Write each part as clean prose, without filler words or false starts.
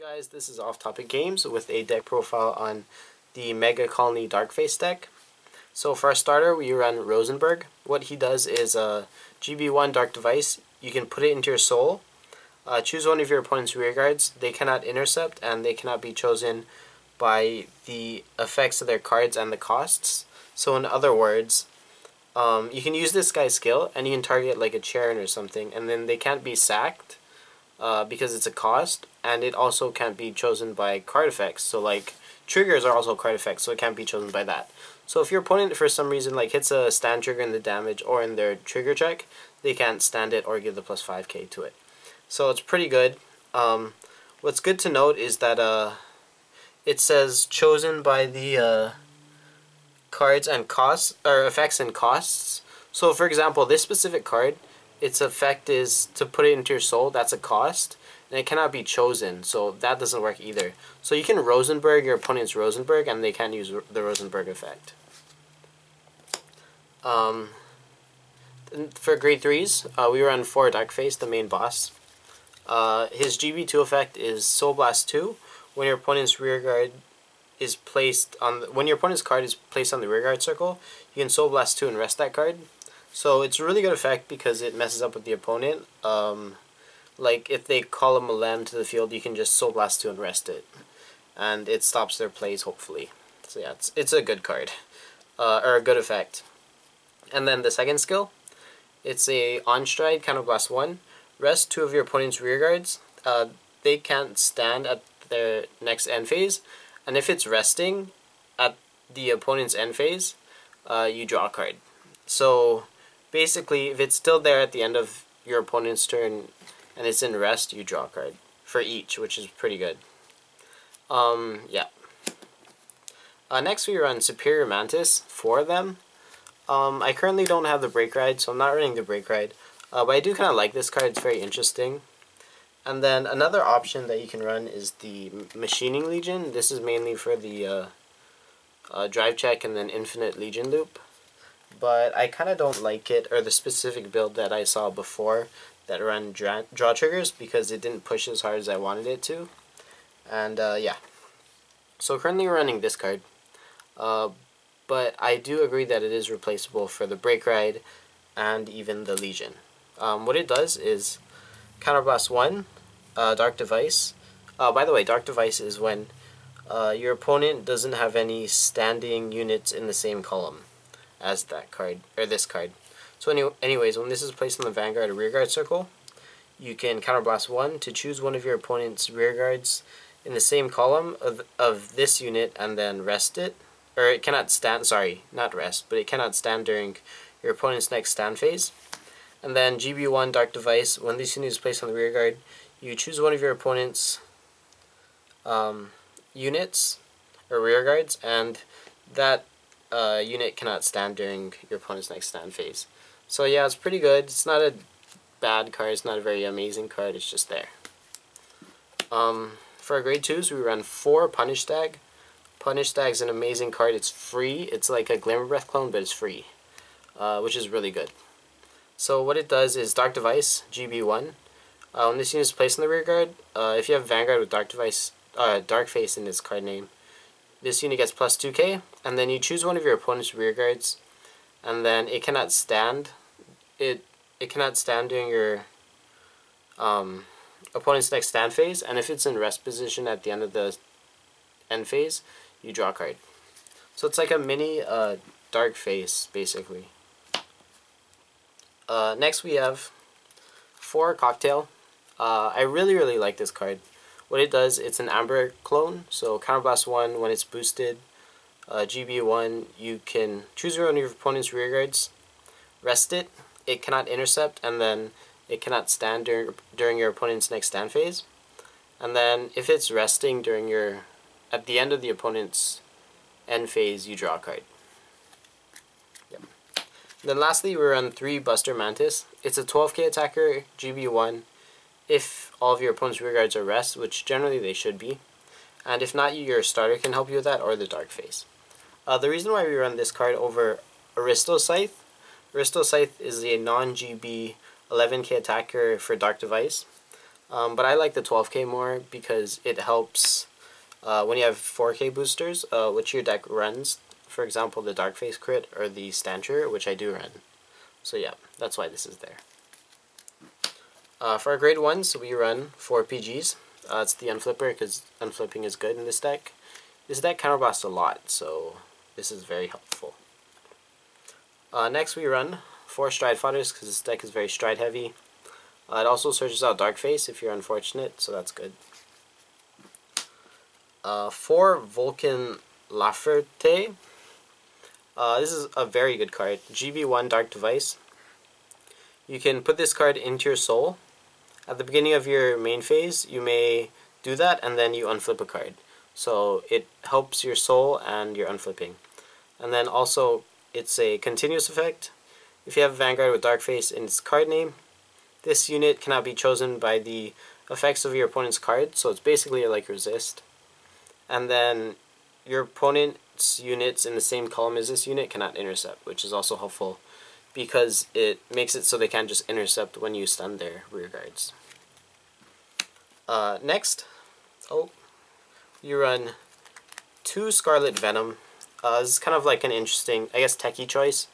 Guys, this is Off Topic Games with a deck profile on the Mega Colony Darkface deck. So for our starter, we run Rosenberg. What he does is GB1 Dark Device. You can put it into your soul. Choose one of your opponent's rear guards. They cannot intercept and they cannot be chosen by the effects of their cards and the costs. So in other words, you can use this guy's skill and you can target like a Charon or something, and then they can't be sacked because it's a cost, and it also can't be chosen by card effects. So like triggers are also card effects, so it can't be chosen by that. So if your opponent for some reason like hits a stand trigger in the damage or in their trigger check, they can't stand it or give the plus 5k to it. So it's pretty good. What's good to note is that it says chosen by the cards and costs, or effects and costs. So for example, this specific card, its effect is to put it into your soul. That's a cost, and it cannot be chosen, so that doesn't work either. So you can Rosenberg your opponent's Rosenberg, and they can't use the Rosenberg effect. For grade 3s, we run 4 Darkface, the main boss. His GB2 effect is Soul Blast 2. When your opponent's rear guard is placed on when your opponent's card is placed on the rear guard circle, you can Soul Blast 2 and rest that card. So it's a really good effect because it messes up with the opponent. Like if they call a Malem to the field, you can just Soul Blast 2 and rest it, and it stops their plays hopefully. So yeah, it's a good card, or a good effect. And then the second skill, it's a On Stride Counterblast 1. Rest 2 of your opponent's rear guards. They can't stand at their next end phase, and if it's resting at the opponent's end phase, you draw a card. So basically, if it's still there at the end of your opponent's turn and it's in rest, you draw a card for each, which is pretty good. Yeah. Next we run Superior Mantis, 4 of them. I currently don't have the Break Ride, so I'm not running the Break Ride. But I do kind of like this card, it's very interesting. And then another option that you can run is the Machining Legion. This is mainly for the drive check and then Infinite Legion loop. But I kind of don't like it, or the specific build that I saw before that ran draw triggers, because it didn't push as hard as I wanted it to. And yeah. So currently we're running this card. But I do agree that it is replaceable for the Break Ride and even the Legion. What it does is Counterblast 1, Dark Device. By the way, Dark Device is when your opponent doesn't have any standing units in the same column as that card, or this card. So anyways, when this is placed on the Vanguard or Rear Guard circle, you can Counterblast 1 to choose one of your opponent's rear guards in the same column of this unit and then rest it. Or it cannot stand, sorry, not rest, but it cannot stand during your opponent's next stand phase. And then GB1 Dark Device, when this unit is placed on the rear guard, you choose one of your opponent's units or rear guards, and that unit cannot stand during your opponent's next stand phase. So yeah, it's pretty good. It's not a bad card, it's not a very amazing card, it's just there. For our grade 2s, we run 4 Punish Stag. Punish Stag is an amazing card. It's free. It's like a Glimmer Breath clone, but it's free, which is really good. So what it does is Dark Device, GB1. When this unit is placed in the rear guard, if you have Vanguard with Dark Device, Darkface in its card name, this unit gets plus 2k, and then you choose one of your opponent's rear guards, and then it cannot stand. It cannot stand during your opponent's next stand phase, and if it's in rest position at the end of the end phase, you draw a card. So it's like a mini Darkface, basically. Next we have 4 Cocktail. I really like this card. What it does, it's an Amber clone, so Counterblast 1 when it's boosted. GB1, you can choose one of your opponent's rear guards, rest it, it cannot intercept, and then it cannot stand during your opponent's next stand phase. And then if it's resting at the end of the opponent's end phase, you draw a card. Yep. Then lastly, we run 3 Buster Mantis. It's a 12k attacker, GB1, if all of your opponent's rear guards are rest, which generally they should be. And if not, your starter can help you with that, or the Darkface. The reason why we run this card over Aristo Scythe, Aristo Scythe is a non-GB 11k attacker for Dark Device. But I like the 12k more because it helps when you have 4k boosters, which your deck runs. For example, the Darkface crit or the Stancher, which I do run. So yeah, that's why this is there. For our grade 1s, we run 4 PGs. It's the Unflipper because unflipping is good in this deck. This deck counterblasts a lot, so this is very helpful. Next we run 4 Stride Fodders because this deck is very stride heavy. It also searches out Darkface if you're unfortunate, so that's good. 4 Vulcan Laferte. This is a very good card. GB1 Dark Device. You can put this card into your soul. At the beginning of your main phase, you may do that and then you unflip a card. So it helps your soul and your unflipping. And then also, it's a continuous effect. If you have a Vanguard with Darkface in its card name, this unit cannot be chosen by the effects of your opponent's card, so it's basically like resist. And then your opponent's units in the same column as this unit cannot intercept, which is also helpful because it makes it so they can't just intercept when you stun their rear guards. Next, you run 2 Scarlet Venom. This is kind of like an interesting, I guess, techie choice.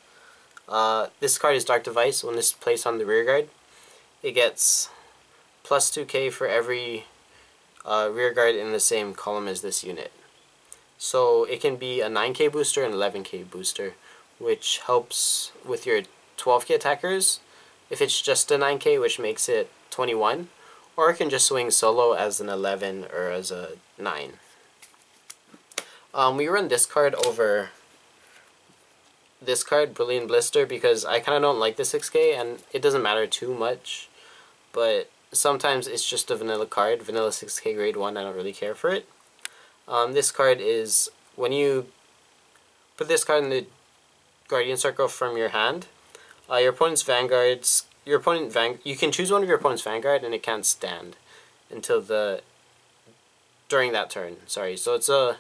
This card is Dark Device. When this is placed on the rear guard, it gets plus 2k for every rear guard in the same column as this unit. So it can be a 9k booster and 11k booster, which helps with your 12k attackers if it's just a 9k, which makes it 21, or it can just swing solo as an 11 or as a 9. We run this card over this card, Brilliant Blister, because I kind of don't like the 6k, and it doesn't matter too much, but sometimes it's just a vanilla card, vanilla 6k grade 1, I don't really care for it. This card is, when you put this card in the Guardian Circle from your hand, your opponent's Vanguards, you can choose one of your opponent's Vanguard and it can't stand until during that turn, sorry. So it's a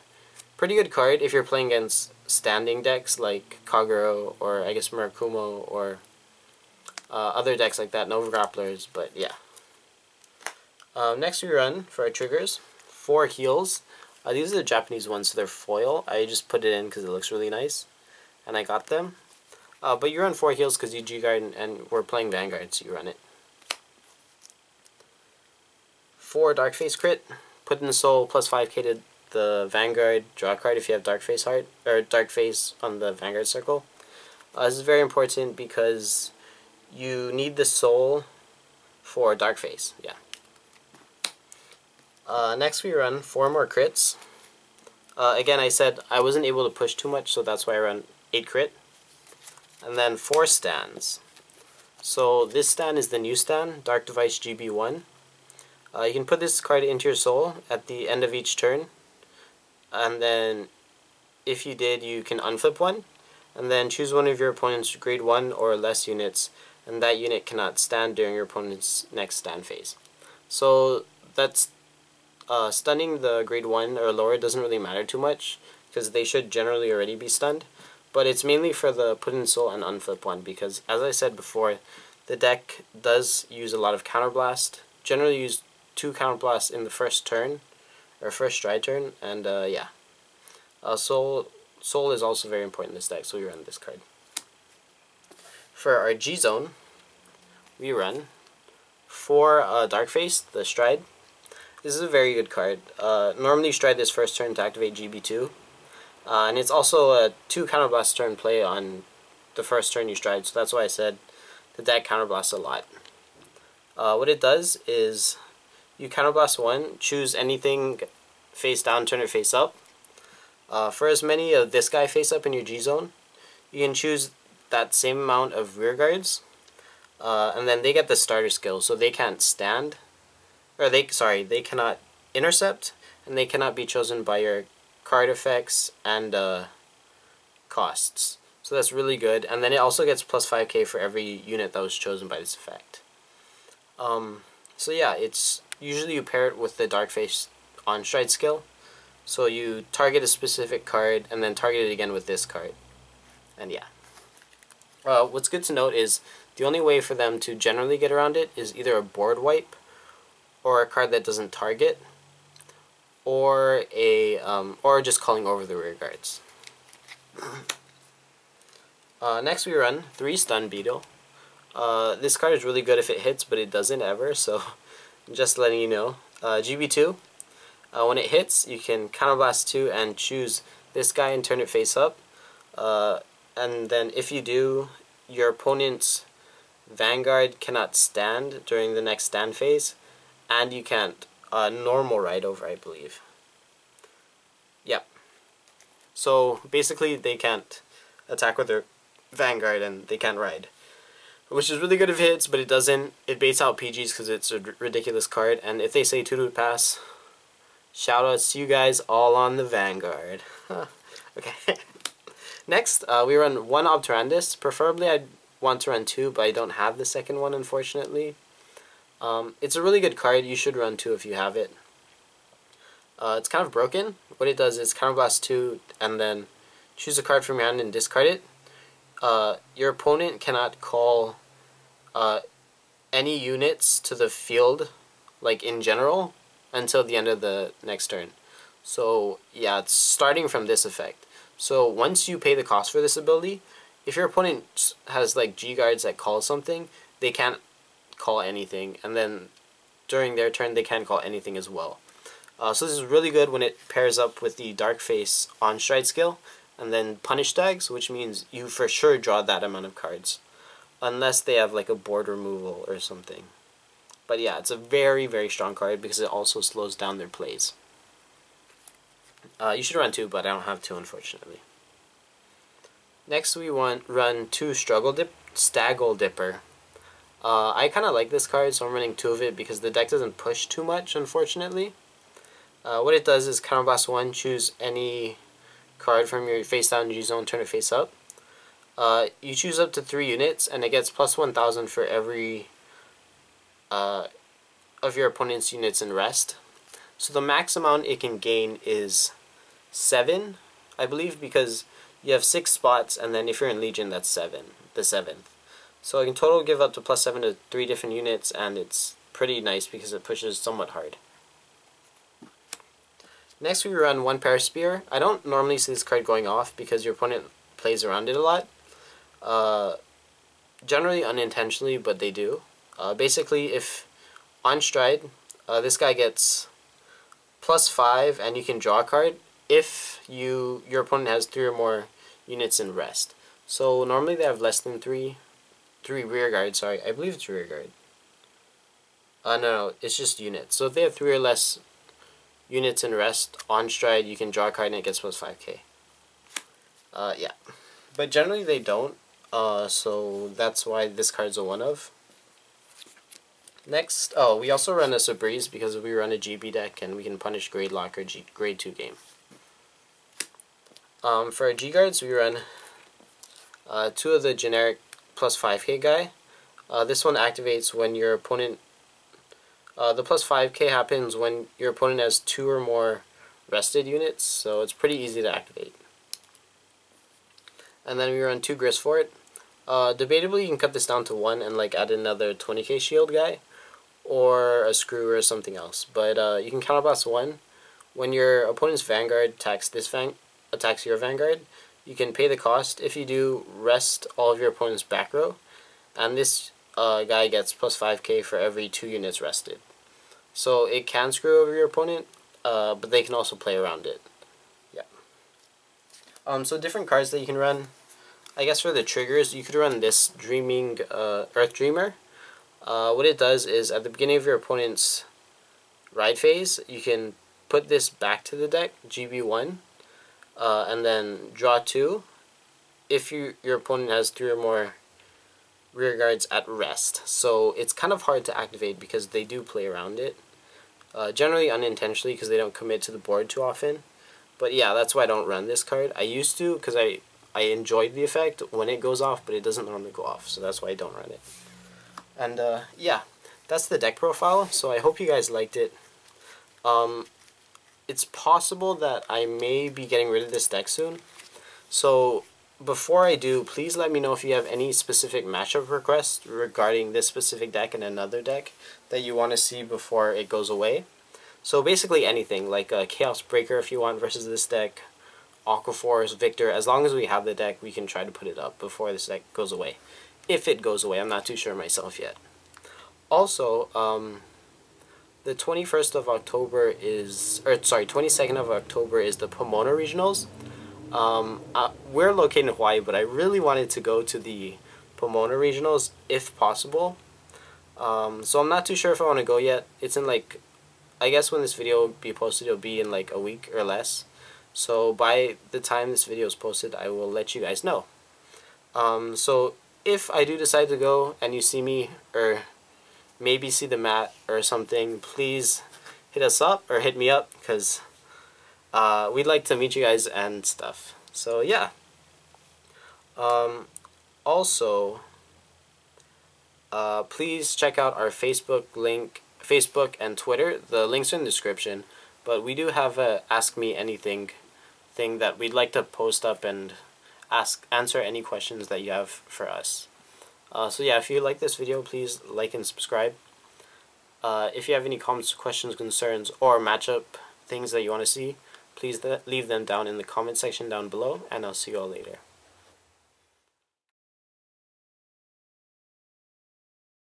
pretty good card if you're playing against standing decks like Kagero or I guess Murakumo or other decks like that, Nova Grapplers, but yeah. Next we run, for our triggers, 4 heals. These are the Japanese ones, so they're foil. I just put it in because it looks really nice, and I got them. But you run 4 heals because you G-Guard and we're playing Vanguard, so you run it. 4 Darkface crit, put in the soul, plus 5k to the Vanguard, draw a card if you have Darkface heart, or Darkface on the Vanguard circle. This is very important because you need the soul for Darkface, yeah. Next we run 4 more crits. Again, I said I wasn't able to push too much, so that's why I run 8 crit. And then 4 stands. So this stand is the new stand, Dark Device GB1. You can put this card into your soul at the end of each turn. And then if you did, you can unflip one. And then choose one of your opponent's grade 1 or less units. And that unit cannot stand during your opponent's next stand phase. So that's stunning the grade 1 or lower doesn't really matter too much because they should generally already be stunned. But it's mainly for the put in soul and unflip one because, as I said before, the deck does use a lot of counterblast. Generally use 2 counterblasts in the first turn, or first stride turn, and yeah. Soul is also very important in this deck, so we run this card. For our G zone, we run 4 Darkface, the Stride. This is a very good card. Normally you stride this first turn to activate GB2. And it's also a 2 counterblast turn play on the first turn you stride, so that's why I said the deck counterblasts a lot. What it does is you counterblast 1, choose anything face down, turn it face up. For as many of this guy face up in your G zone, you can choose that same amount of rear guards, and then they get the starter skill, so they can't stand, or they cannot intercept, and they cannot be chosen by your card effects and costs. So that's really good, and then it also gets plus 5k for every unit that was chosen by this effect. So yeah, it's usually you pair it with the Darkface on stride skill. So you target a specific card and then target it again with this card. And yeah. What's good to note is the only way for them to generally get around it is either a board wipe or a card that doesn't target, or or just calling over the rear guards. Next we run 3 Stun Beetle. This card is really good if it hits, but it doesn't ever, so just letting you know. GB2, when it hits, you can Counterblast 2 and choose this guy and turn it face up. And then if you do, your opponent's Vanguard cannot stand during the next stand phase, and you can't normal ride over, I believe. Yep. So basically they can't attack with their Vanguard and they can't ride. Which is really good if it hits, but it doesn't. It baits out PGs because it's a ridiculous card, and if they say 2 to pass, shoutouts to you guys all on the Vanguard. Okay. Next, we run 1 Obturandus. Preferably I'd want to run 2, but I don't have the second one, unfortunately. It's a really good card. You should run 2 if you have it. It's kind of broken. What it does is Counterblast 2 and then choose a card from your hand and discard it. Your opponent cannot call any units to the field, like in general, until the end of the next turn. So yeah, it's starting from this effect. So once you pay the cost for this ability, if your opponent has like G guards that call something, they can't call anything, and then during their turn they can't call anything as well. So this is really good when it pairs up with the Dark Face on stride skill, and then punish tags, which means you for sure draw that amount of cards, unless they have like a board removal or something. But yeah, it's a very, very strong card because it also slows down their plays. You should run 2, but I don't have 2, unfortunately. Next we run 2 Staggle Dipper. I kind of like this card, so I'm running 2 of it because the deck doesn't push too much, unfortunately. What it does is Counterblast 1, choose any card from your face down G zone, turn it face up. You choose up to 3 units, and it gets plus 1,000 for every of your opponent's units in rest. So the max amount it can gain is 7, I believe, because you have 6 spots, and then if you're in Legion, that's 7, the 7th. So it can total give up to plus 7 to 3 different units, and it's pretty nice because it pushes somewhat hard. Next we run 1 Paraspear. I don't normally see this card going off because your opponent plays around it a lot. Generally unintentionally, but they do. Basically, if on stride, this guy gets plus 5 and you can draw a card if your opponent has 3 or more units in rest. So normally they have less than 3 rear guard, sorry, I believe it's rear guard. No, it's just units. So if they have 3 or less units in rest on stride, you can draw a card and it gets plus 5k. Yeah. But generally they don't, so that's why this card's a one of. Next, we also run a Sabreeze because we run a GB deck and we can punish Grade Lock or Grade 2 game. For our G guards, we run 2 of the generic plus 5k guy. This one activates when your opponent the plus 5k happens when your opponent has 2 or more rested units, so it's pretty easy to activate. And then we run 2 Grist for it. Debatably, you can cut this down to 1 and like add another 20k shield guy, or a screw or something else. But you can Counterblast 1. When your opponent's Vanguard attacks your Vanguard, you can pay the cost. If you do, rest all of your opponent's back row, and this guy gets plus 5k for every 2 units rested. So it can screw over your opponent, but they can also play around it. Yeah. So different cards that you can run. I guess for the triggers, you could run this Dreaming Earth Dreamer. What it does is at the beginning of your opponent's ride phase, you can put this back to the deck, GB1, and then draw 2 if your opponent has 3 or more rear guards at rest. So it's kind of hard to activate because they do play around it. Generally unintentionally because they don't commit to the board too often. But yeah, that's why I don't run this card. I used to because I enjoyed the effect when it goes off, but it doesn't normally go off, so that's why I don't run it. And yeah, that's the deck profile, so I hope you guys liked it. It's possible that I may be getting rid of this deck soon. So before I do, please let me know if you have any specific matchup requests regarding this specific deck and another deck that you want to see before it goes away. So basically anything, like a Chaos Breaker if you want versus this deck, Aquaforce, Victor. As long as we have the deck, we can try to put it up before this deck goes away. If it goes away, I'm not too sure myself yet. Also, the 21st of October is, or sorry, 22nd of October is the Pomona Regionals. We're located in Hawaii, but I really wanted to go to the Pomona Regionals if possible. So I'm not too sure if I want to go yet. It's in like, I guess when this video will be posted, it'll be in like a week or less. So by the time this video is posted, I will let you guys know. So if I do decide to go and you see me, or maybe see the mat or something, please hit us up or hit me up, because we'd like to meet you guys and stuff. So yeah. Also, please check out our Facebook and Twitter. The links are in the description. But we do have a Ask Me Anything thing that we'd like to post up and answer any questions that you have for us. So yeah, if you like this video, please like and subscribe. If you have any comments, questions, concerns, or matchup things that you want to see, please leave them down in the comment section down below, and I'll see you all later.